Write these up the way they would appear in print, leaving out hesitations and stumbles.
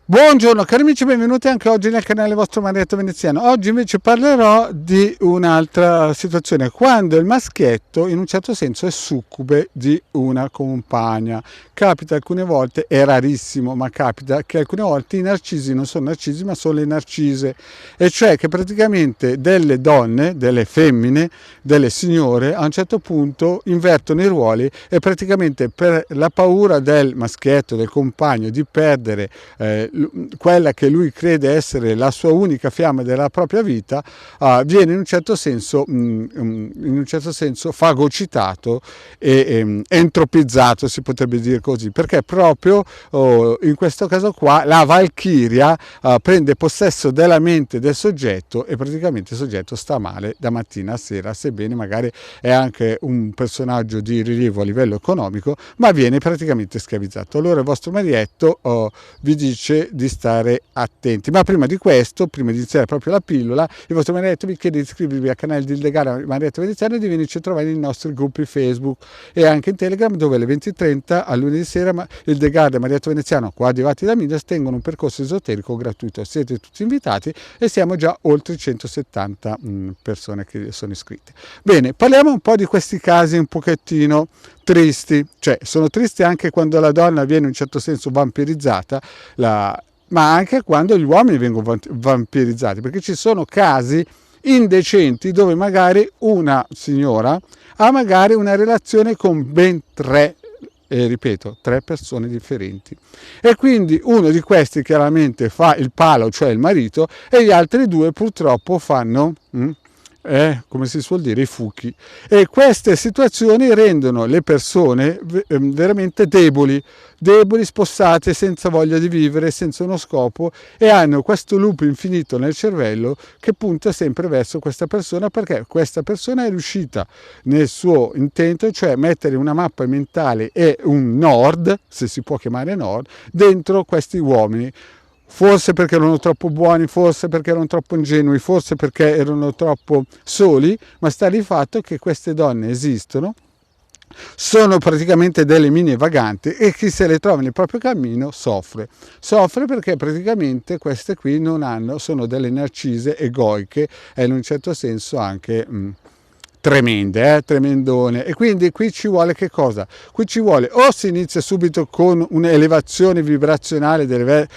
Buongiorno cari amici, benvenuti anche oggi nel canale vostro Marietto Veneziano. Oggi invece parlerò di un'altra situazione, quando il maschietto in un certo senso è succube di una compagna. Capita alcune volte, è rarissimo, ma capita che alcune volte i narcisi non sono narcisi ma sono le narcise, e cioè che praticamente delle donne, delle femmine, delle signore a un certo punto invertono i ruoli e praticamente per la paura del maschietto, del compagno, di perdere quella che lui crede essere la sua unica fiamma della propria vita, viene in un certo senso fagocitato e entropizzato, si potrebbe dire così, perché proprio in questo caso qua la Valchiria prende possesso della mente del soggetto e praticamente il soggetto sta male da mattina a sera, sebbene magari è anche un personaggio di rilievo a livello economico, ma viene praticamente schiavizzato. Allora il vostro Marietto vi dice di stare attenti. Ma prima di questo, prima di iniziare proprio la pillola, il vostro Marietto vi chiede di iscrivervi al canale di Ildegara Marietto Veneziano e di venirci a trovare nei nostri gruppi Facebook e anche in Telegram, dove alle 20:30 a lunedì sera Ildegara e Marietto Veneziano, coadiuvati da Midas, tengono un percorso esoterico gratuito. Siete tutti invitati e siamo già oltre 170 persone che sono iscritte. Bene, parliamo un po' di questi casi un pochettino tristi, cioè sono tristi anche quando la donna viene in un certo senso vampirizzata, ma anche quando gli uomini vengono vampirizzati, perché ci sono casi indecenti dove magari una signora ha magari una relazione con ben tre, ripeto, tre persone differenti, e quindi uno di questi chiaramente fa il palo, cioè il marito, e gli altri due purtroppo fanno come si suol dire, i fuchi, e queste situazioni rendono le persone veramente deboli, spossate, senza voglia di vivere, senza uno scopo, e hanno questo loop infinito nel cervello che punta sempre verso questa persona, perché questa persona è riuscita nel suo intento, cioè mettere una mappa mentale e un nord, se si può chiamare nord, dentro questi uomini. Forse perché erano troppo buoni, forse perché erano troppo ingenui, forse perché erano troppo soli, ma sta di fatto che queste donne esistono, sono praticamente delle mine vaganti, e chi se le trova nel proprio cammino soffre perché praticamente queste qui non hanno, sono delle narcise egoiche e in un certo senso anche tremende, tremendone. E quindi qui ci vuole che cosa? Qui ci vuole, o si inizia subito con un'elevazione vibrazionale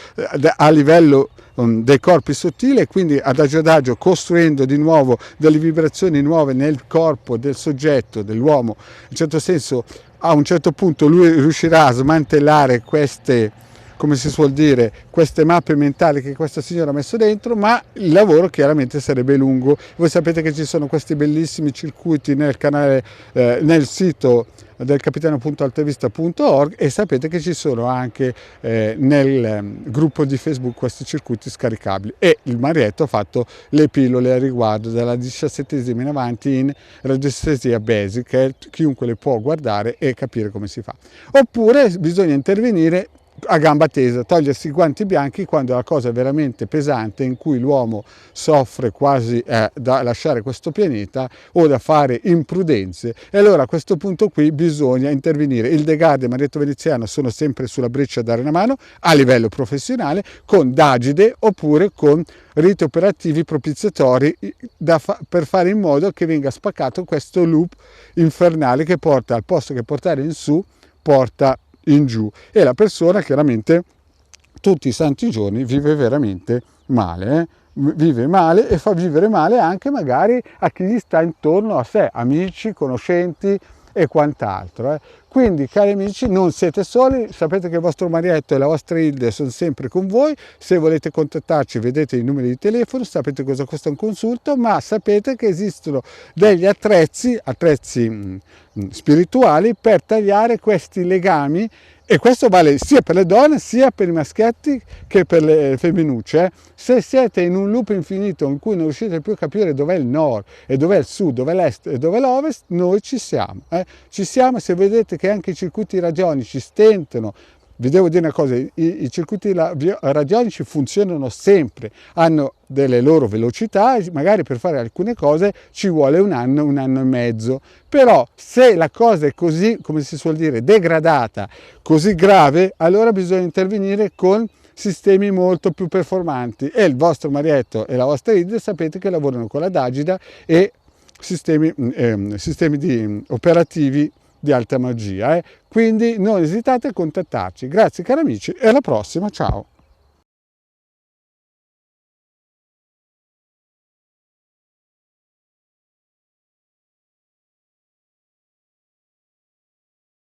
a livello dei corpi sottili, e quindi adagio costruendo di nuovo delle vibrazioni nuove nel corpo del soggetto, dell'uomo. In un certo senso, a un certo punto lui riuscirà a smantellare queste, come si suol dire, queste mappe mentali che questa signora ha messo dentro, ma il lavoro chiaramente sarebbe lungo. Voi sapete che ci sono questi bellissimi circuiti nel canale, nel sito del capitano.altavista.org, e sapete che ci sono anche nel gruppo di Facebook questi circuiti scaricabili, e il Marietto ha fatto le pillole a riguardo dalla 17esima in avanti in radiestesia basic, che chiunque le può guardare e capire come si fa. Oppure bisogna intervenire a gamba tesa, togliersi i guanti bianchi quando la cosa è veramente pesante, in cui l'uomo soffre quasi da lasciare questo pianeta o da fare imprudenze, e allora a questo punto qui bisogna intervenire. Ildegard e Marietto Veneziano sono sempre sulla breccia a dare una mano a livello professionale, con Dagide oppure con riti operativi propiziatori per fare in modo che venga spaccato questo loop infernale che porta, al posto che portare in su, porta in giù, e la persona chiaramente tutti i santi giorni vive veramente male, vive male, e fa vivere male anche magari a chi gli sta intorno a sé, amici, conoscenti e quant'altro. Quindi cari amici, non siete soli, sapete che il vostro Marietto e la vostra Hilde sono sempre con voi. Se volete contattarci vedete i numeri di telefono, sapete cosa costa un consulto, ma sapete che esistono degli attrezzi spirituali per tagliare questi legami, e questo vale sia per le donne sia per i maschietti che per le femminucce. Se siete in un loop infinito in cui non riuscite più a capire dov'è il nord e dov'è il sud, dov'è l'est e dov'è l'ovest, noi ci siamo. Ci siamo. Se vedete che anche i circuiti radionici stentano, vi devo dire una cosa, i circuiti radionici funzionano sempre, hanno delle loro velocità, magari per fare alcune cose ci vuole un anno e mezzo, però se la cosa è così, come si suol dire, degradata, così grave, allora bisogna intervenire con sistemi molto più performanti, e il vostro Marietto e la vostra Idria sapete che lavorano con la Dagida e sistemi operativi di alta magia. Quindi non esitate a contattarci. Grazie cari amici e alla prossima, ciao!